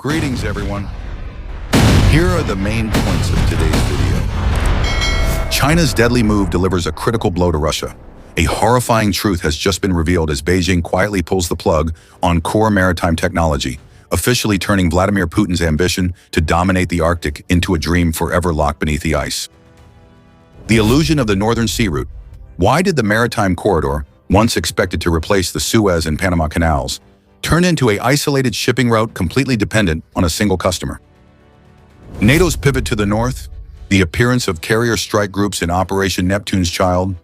Greetings, everyone. Here are the main points of today's video. China's deadly move delivers a critical blow to Russia. A horrifying truth has just been revealed as Beijing quietly pulls the plug on core maritime technology, officially turning Vladimir Putin's ambition to dominate the Arctic into a dream forever locked beneath the ice. The illusion of the Northern Sea Route. Why did the maritime corridor, once expected to replace the Suez and Panama canals, turn into an isolated shipping route completely dependent on a single customer? NATO's pivot to the north, the appearance of carrier strike groups in Operation Neptune's Child,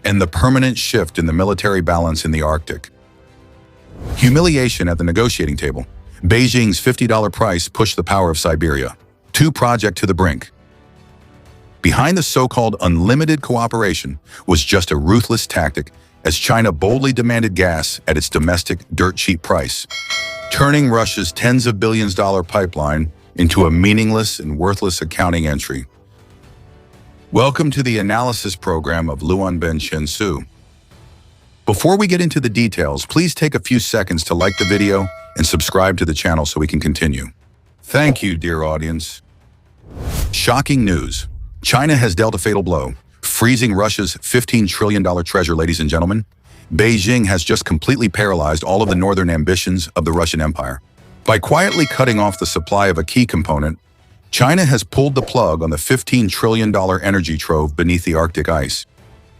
and the permanent shift in the military balance in the Arctic. Humiliation at the negotiating table. Beijing's $50 price pushed the power of Siberia. Project to the brink. Behind the so-called unlimited cooperation was just a ruthless tactic as China boldly demanded gas at its domestic dirt-cheap price, turning Russia's tens of billions dollar pipeline into a meaningless and worthless accounting entry. Welcome to the analysis program of Luan Ben Shensu. Before we get into the details, please take a few seconds to like the video and subscribe to the channel so we can continue. Thank you, dear audience. Shocking news. China has dealt a fatal blow, freezing Russia's $15 trillion treasure, ladies and gentlemen. Beijing has just completely paralyzed all of the northern ambitions of the Russian Empire. By quietly cutting off the supply of a key component, China has pulled the plug on the $15 trillion energy trove beneath the Arctic ice.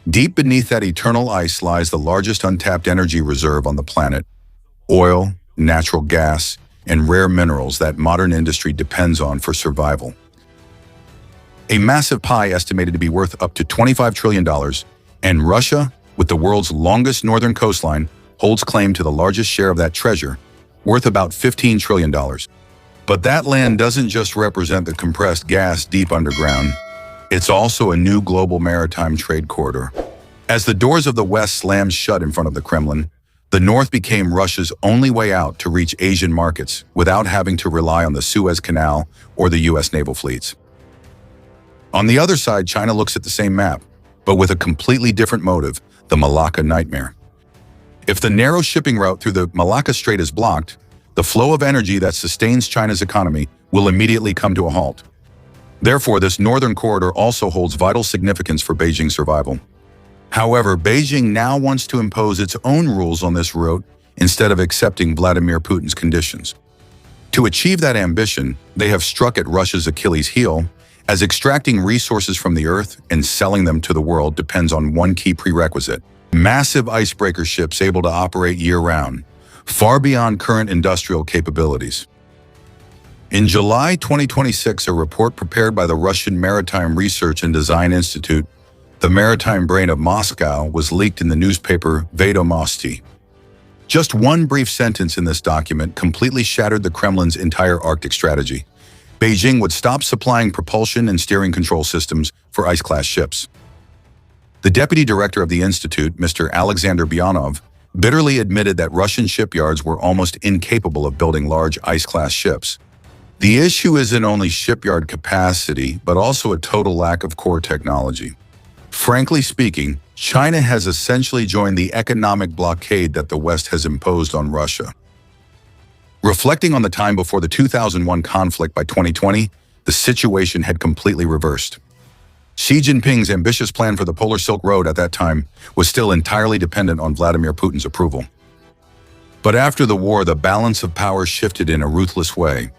Deep beneath that eternal ice lies the largest untapped energy reserve on the planet: oil, natural gas, and rare minerals that modern industry depends on for survival. A massive pie estimated to be worth up to $25 trillion, and Russia, with the world's longest northern coastline, holds claim to the largest share of that treasure, worth about $15 trillion. But that land doesn't just represent the compressed gas deep underground. It's also a new global maritime trade corridor. As the doors of the West slammed shut in front of the Kremlin, the North became Russia's only way out to reach Asian markets without having to rely on the Suez Canal or the U.S. naval fleets. On the other side, China looks at the same map, but with a completely different motive: the Malacca nightmare. If the narrow shipping route through the Malacca Strait is blocked, the flow of energy that sustains China's economy will immediately come to a halt. Therefore, this northern corridor also holds vital significance for Beijing's survival. However, Beijing now wants to impose its own rules on this route instead of accepting Vladimir Putin's conditions. To achieve that ambition, they have struck at Russia's Achilles heel, as extracting resources from the earth and selling them to the world depends on one key prerequisite: massive icebreaker ships able to operate year-round, far beyond current industrial capabilities. In July 2026, a report prepared by the Russian Maritime Research and Design Institute, the maritime brain of Moscow, was leaked in the newspaper Vedomosti. Just one brief sentence in this document completely shattered the Kremlin's entire Arctic strategy. Beijing would stop supplying propulsion and steering control systems for ice-class ships. The deputy director of the institute, Mr. Alexander Byanov, bitterly admitted that Russian shipyards were almost incapable of building large ice-class ships. The issue isn't only shipyard capacity, but also a total lack of core technology. Frankly speaking, China has essentially joined the economic blockade that the West has imposed on Russia. Reflecting on the time before the 2001 conflict, by 2020, the situation had completely reversed. Xi Jinping's ambitious plan for the Polar Silk Road at that time was still entirely dependent on Vladimir Putin's approval. But after the war, the balance of power shifted in a ruthless way.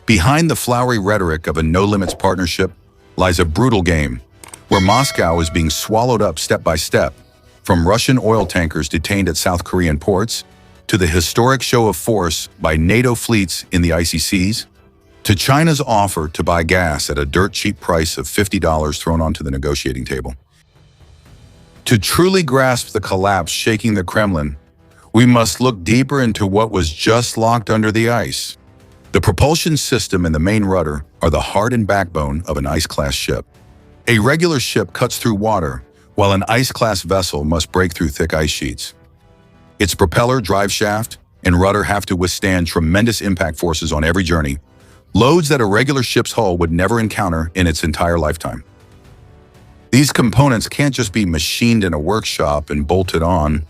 Behind the flowery rhetoric of a no-limits partnership lies a brutal game, where Moscow is being swallowed up step by step, from Russian oil tankers detained at South Korean ports, to the historic show of force by NATO fleets in the icy seas, to China's offer to buy gas at a dirt-cheap price of $50 thrown onto the negotiating table. To truly grasp the collapse shaking the Kremlin, we must look deeper into what was just locked under the ice. The propulsion system and the main rudder are the heart and backbone of an ice-class ship. A regular ship cuts through water, while an ice-class vessel must break through thick ice sheets. Its propeller, drive shaft, and rudder have to withstand tremendous impact forces on every journey, loads that a regular ship's hull would never encounter in its entire lifetime. These components can't just be machined in a workshop and bolted on.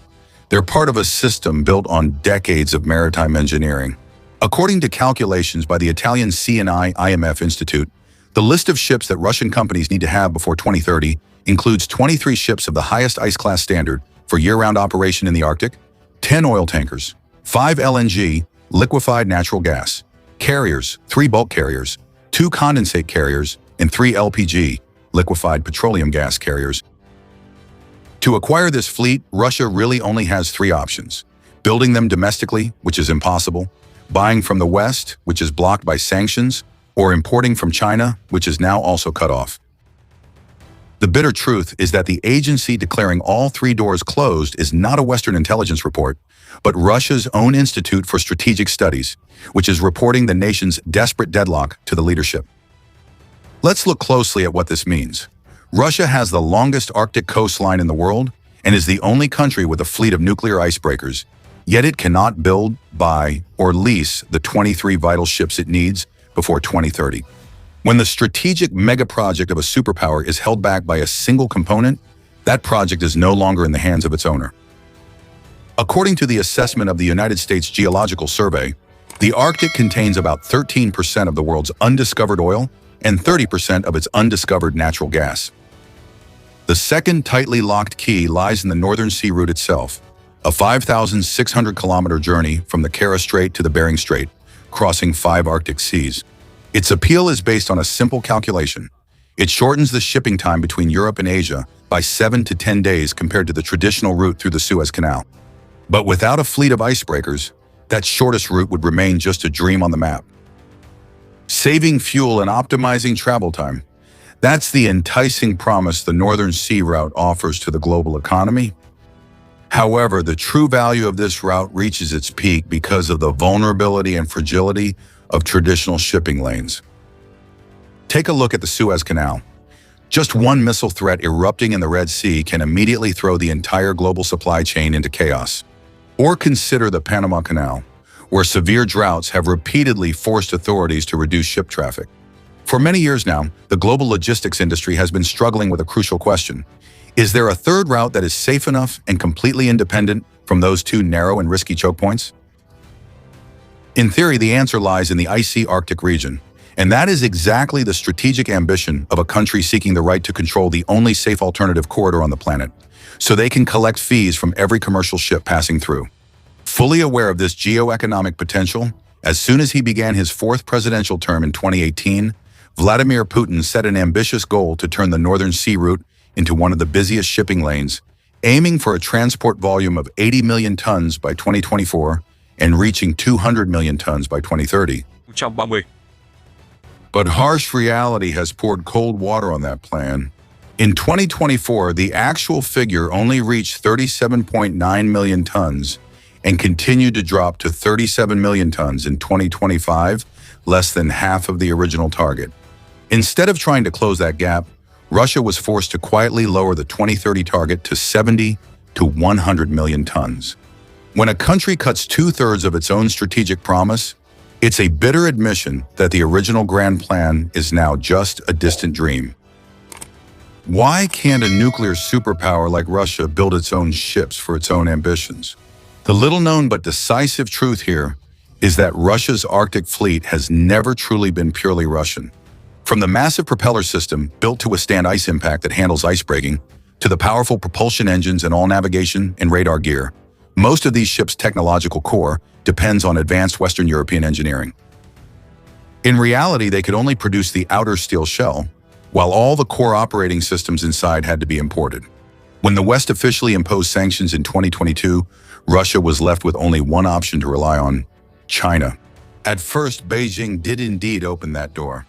They're part of a system built on decades of maritime engineering. According to calculations by the Italian C&I IMF Institute, the list of ships that Russian companies need to have before 2030 includes 23 ships of the highest ice class standard for year-round operation in the Arctic, 10 oil tankers, 5 LNG, liquefied natural gas, carriers, 3 bulk carriers, 2 condensate carriers, and 3 LPG, liquefied petroleum gas carriers. To acquire this fleet, Russia really only has 3 options: building them domestically, which is impossible, buying from the West, which is blocked by sanctions, or importing from China, which is now also cut off. The bitter truth is that the agency declaring all 3 doors closed is not a Western intelligence report, but Russia's own Institute for Strategic Studies, which is reporting the nation's desperate deadlock to the leadership. Let's look closely at what this means. Russia has the longest Arctic coastline in the world and is the only country with a fleet of nuclear icebreakers, yet it cannot build, buy, or lease the 23 vital ships it needs before 2030. When the strategic mega-project of a superpower is held back by a single component, that project is no longer in the hands of its owner. According to the assessment of the United States Geological Survey, the Arctic contains about 13% of the world's undiscovered oil and 30% of its undiscovered natural gas. The second tightly locked key lies in the Northern Sea route itself, a 5,600-kilometer journey from the Kara Strait to the Bering Strait, crossing 5 Arctic seas. Its appeal is based on a simple calculation. It shortens the shipping time between Europe and Asia by 7 to 10 days compared to the traditional route through the Suez Canal. But without a fleet of icebreakers, that shortest route would remain just a dream on the map. Saving fuel and optimizing travel time. That's the enticing promise the Northern Sea route offers to the global economy. However, the true value of this route reaches its peak because of the vulnerability and fragility of traditional shipping lanes. Take a look at the Suez Canal. Just one missile threat erupting in the Red Sea can immediately throw the entire global supply chain into chaos. Or consider the Panama Canal, where severe droughts have repeatedly forced authorities to reduce ship traffic. For many years now, the global logistics industry has been struggling with a crucial question. Is there a third route that is safe enough and completely independent from those 2 narrow and risky choke points? In theory, the answer lies in the icy Arctic region, and that is exactly the strategic ambition of a country seeking the right to control the only safe alternative corridor on the planet, so they can collect fees from every commercial ship passing through. Fully aware of this geo-economic potential, as soon as he began his 4th presidential term in 2018, Vladimir Putin set an ambitious goal to turn the Northern Sea route into one of the busiest shipping lanes, aiming for a transport volume of 80 million tons by 2024 and reaching 200 million tons by 2030. But harsh reality has poured cold water on that plan. In 2024, the actual figure only reached 37.9 million tons and continued to drop to 37 million tons in 2025, less than half of the original target. Instead of trying to close that gap, Russia was forced to quietly lower the 2030 target to 70 to 100 million tons. When a country cuts 2/3 of its own strategic promise, it's a bitter admission that the original grand plan is now just a distant dream. Why can't a nuclear superpower like Russia build its own ships for its own ambitions? The little-known but decisive truth here is that Russia's Arctic fleet has never truly been purely Russian. From the massive propeller system built to withstand ice impact that handles ice breaking, to the powerful propulsion engines and all navigation and radar gear, most of these ships' technological core depends on advanced Western European engineering. In reality, they could only produce the outer steel shell, while all the core operating systems inside had to be imported. When the West officially imposed sanctions in 2022, Russia was left with only one option to rely on: China. At first, Beijing did indeed open that door.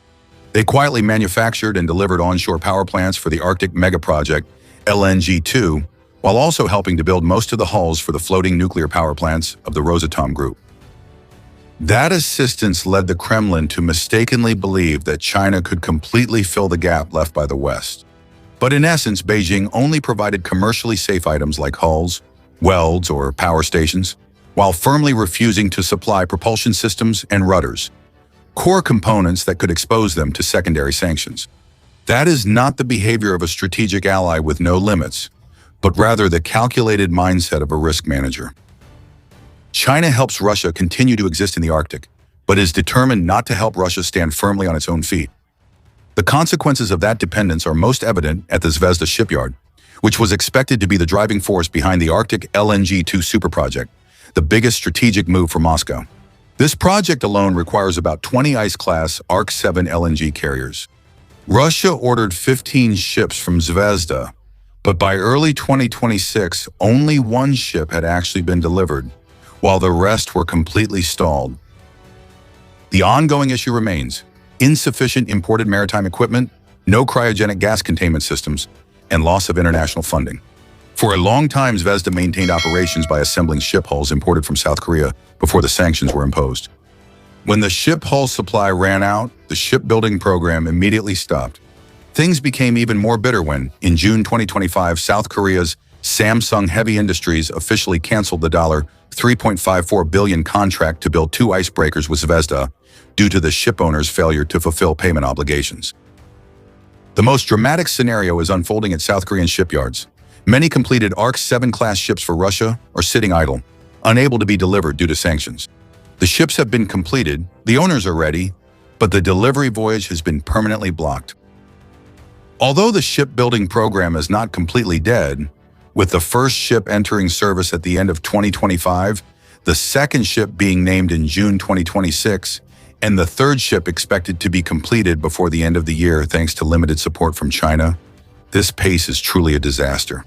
They quietly manufactured and delivered onshore power plants for the Arctic megaproject LNG-2, while also helping to build most of the hulls for the floating nuclear power plants of the Rosatom group. That assistance led the Kremlin to mistakenly believe that China could completely fill the gap left by the West. But in essence, Beijing only provided commercially safe items like hulls, welds, or power stations, while firmly refusing to supply propulsion systems and rudders, core components that could expose them to secondary sanctions. That is not the behavior of a strategic ally with no limits, but rather the calculated mindset of a risk manager. China helps Russia continue to exist in the Arctic, but is determined not to help Russia stand firmly on its own feet. The consequences of that dependence are most evident at the Zvezda shipyard, which was expected to be the driving force behind the Arctic LNG-2 super project, the biggest strategic move for Moscow. This project alone requires about 20 ice-class Arc-7 LNG carriers. Russia ordered 15 ships from Zvezda, but by early 2026, only one ship had actually been delivered, while the rest were completely stalled. The ongoing issue remains: insufficient imported maritime equipment, no cryogenic gas containment systems, and loss of international funding. For a long time, Zvezda maintained operations by assembling ship hulls imported from South Korea before the sanctions were imposed. When the ship hull supply ran out, the shipbuilding program immediately stopped. Things became even more bitter when, in June 2025, South Korea's Samsung Heavy Industries officially canceled the $3.54 billion contract to build 2 icebreakers with Zvezda due to the shipowner's failure to fulfill payment obligations. The most dramatic scenario is unfolding at South Korean shipyards. Many completed Arc-7 class ships for Russia are sitting idle, unable to be delivered due to sanctions. The ships have been completed, the owners are ready, but the delivery voyage has been permanently blocked. Although the shipbuilding program is not completely dead, with the first ship entering service at the end of 2025, the second ship being named in June 2026, and the third ship expected to be completed before the end of the year thanks to limited support from China, this pace is truly a disaster.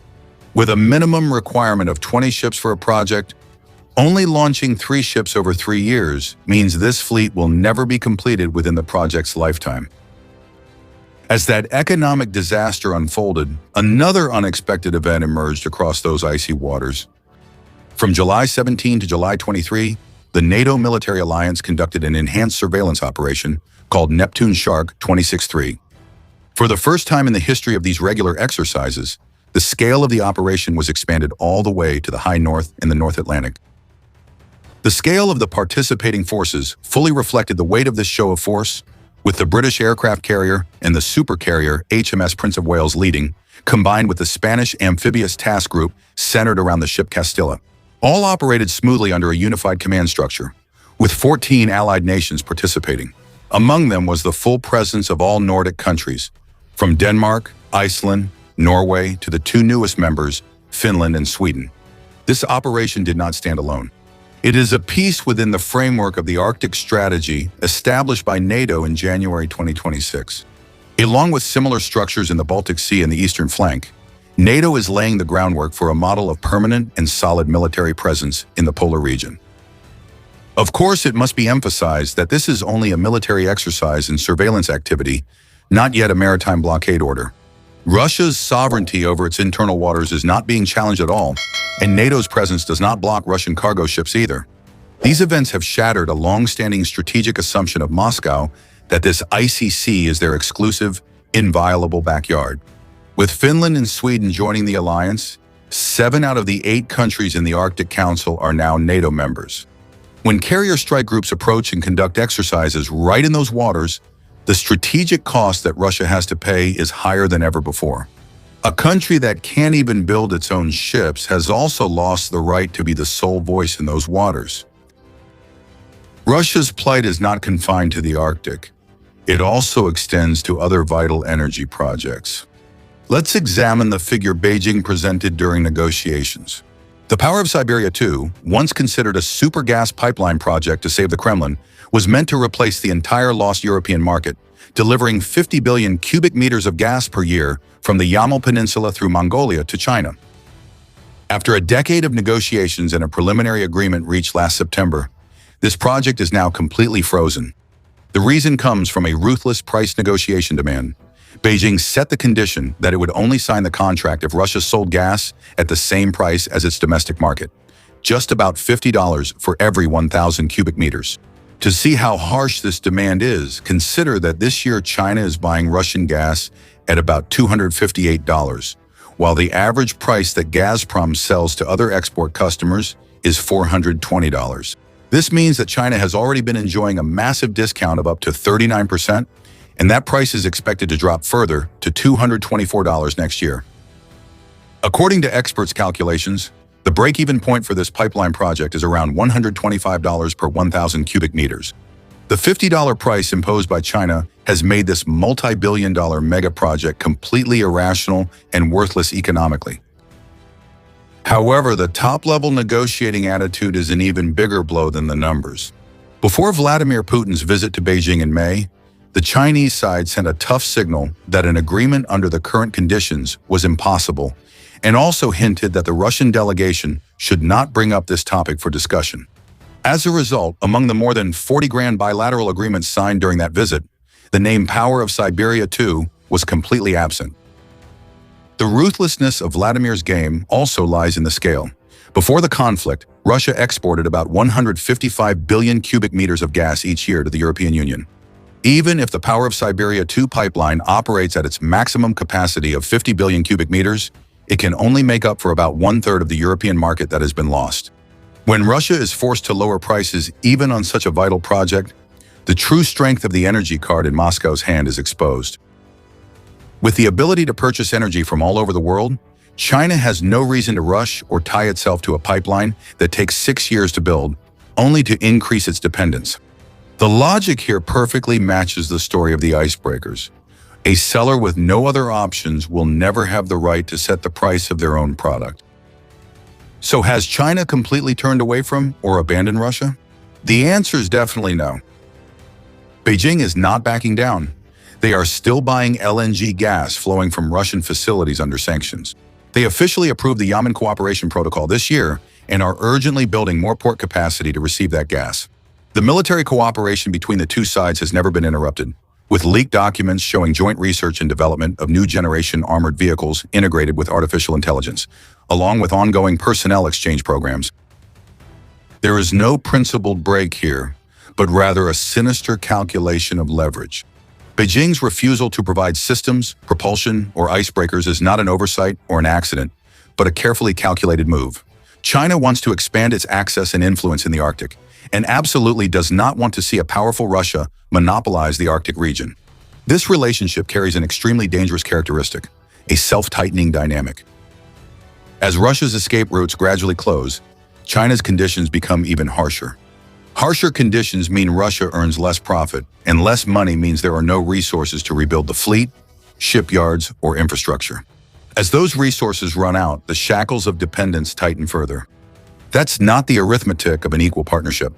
With a minimum requirement of 20 ships for a project, only launching 3 ships over 3 years means this fleet will never be completed within the project's lifetime. As that economic disaster unfolded, another unexpected event emerged across those icy waters. From July 17 to July 23, the NATO military alliance conducted an enhanced surveillance operation called Neptune Shark 26-3. For the first time in the history of these regular exercises, the scale of the operation was expanded all the way to the high north in the North Atlantic. The scale of the participating forces fully reflected the weight of this show of force, with the British aircraft carrier and the supercarrier HMS Prince of Wales leading, combined with the Spanish amphibious task group centered around the ship Castilla. All operated smoothly under a unified command structure, with 14 allied nations participating. Among them was the full presence of all Nordic countries, from Denmark, Iceland, Norway to the 2 newest members, Finland and Sweden. This operation did not stand alone. It is a piece within the framework of the Arctic strategy established by NATO in January 2026. Along with similar structures in the Baltic Sea and the eastern flank, NATO is laying the groundwork for a model of permanent and solid military presence in the polar region. Of course, it must be emphasized that this is only a military exercise and surveillance activity, not yet a maritime blockade order. Russia's sovereignty over its internal waters is not being challenged at all, and NATO's presence does not block Russian cargo ships either. These events have shattered a long-standing strategic assumption of Moscow that this icy sea is their exclusive, inviolable backyard. With Finland and Sweden joining the alliance, 7 out of the 8 countries in the Arctic Council are now NATO members. When carrier strike groups approach and conduct exercises right in those waters, the strategic cost that Russia has to pay is higher than ever before. A country that can't even build its own ships has also lost the right to be the sole voice in those waters. Russia's plight is not confined to the Arctic. It also extends to other vital energy projects. Let's examine the figure Beijing presented during negotiations. The Power of Siberia 2, once considered a super gas pipeline project to save the Kremlin, was meant to replace the entire lost European market, delivering 50 billion cubic meters of gas per year from the Yamal Peninsula through Mongolia to China. After a decade of negotiations and a preliminary agreement reached last September, this project is now completely frozen. The reason comes from a ruthless price negotiation demand. Beijing set the condition that it would only sign the contract if Russia sold gas at the same price as its domestic market, just about $50 for every 1,000 cubic meters. To see how harsh this demand is, consider that this year China is buying Russian gas at about $258, while the average price that Gazprom sells to other export customers is $420. This means that China has already been enjoying a massive discount of up to 39%, and that price is expected to drop further to $224 next year. According to experts' calculations, the break-even point for this pipeline project is around $125 per 1,000 cubic meters. The $50 price imposed by China has made this multi-billion-dollar mega project completely irrational and worthless economically. However, the top-level negotiating attitude is an even bigger blow than the numbers. Before Vladimir Putin's visit to Beijing in May, the Chinese side sent a tough signal that an agreement under the current conditions was impossible, and also hinted that the Russian delegation should not bring up this topic for discussion. As a result, among the more than 40 grand bilateral agreements signed during that visit, the name Power of Siberia II was completely absent. The ruthlessness of Vladimir's game also lies in the scale. Before the conflict, Russia exported about 155 billion cubic meters of gas each year to the European Union. Even if the Power of Siberia II pipeline operates at its maximum capacity of 50 billion cubic meters, it can only make up for about 1/3 of the European market that has been lost. When Russia is forced to lower prices even on such a vital project, the true strength of the energy card in Moscow's hand is exposed. With the ability to purchase energy from all over the world, China has no reason to rush or tie itself to a pipeline that takes 6 years to build, only to increase its dependence. The logic here perfectly matches the story of the icebreakers. A seller with no other options will never have the right to set the price of their own product. So has China completely turned away from or abandoned Russia? The answer is definitely no. Beijing is not backing down. They are still buying LNG gas flowing from Russian facilities under sanctions. They officially approved the Yamen Cooperation Protocol this year and are urgently building more port capacity to receive that gas. The military cooperation between the two sides has never been interrupted, with leaked documents showing joint research and development of new generation armored vehicles integrated with artificial intelligence, along with ongoing personnel exchange programs. There is no principled break here, but rather a sinister calculation of leverage. Beijing's refusal to provide systems, propulsion, or icebreakers is not an oversight or an accident, but a carefully calculated move. China wants to expand its access and influence in the Arctic, and absolutely does not want to see a powerful Russia monopolize the Arctic region. This relationship carries an extremely dangerous characteristic, a self-tightening dynamic. As Russia's escape routes gradually close, China's conditions become even harsher. Harsher conditions mean Russia earns less profit, and less money means there are no resources to rebuild the fleet, shipyards, or infrastructure. As those resources run out, the shackles of dependence tighten further. That's not the arithmetic of an equal partnership,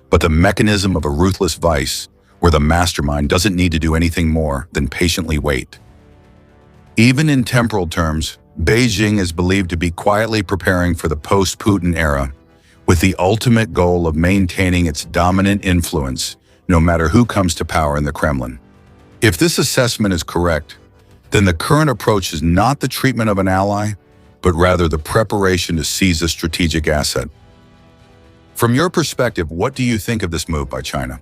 but the mechanism of a ruthless vice where the mastermind doesn't need to do anything more than patiently wait. Even in temporal terms, Beijing is believed to be quietly preparing for the post-Putin era, with the ultimate goal of maintaining its dominant influence, no matter who comes to power in the Kremlin. If this assessment is correct, then the current approach is not the treatment of an ally, but rather the preparation to seize a strategic asset. From your perspective, what do you think of this move by China?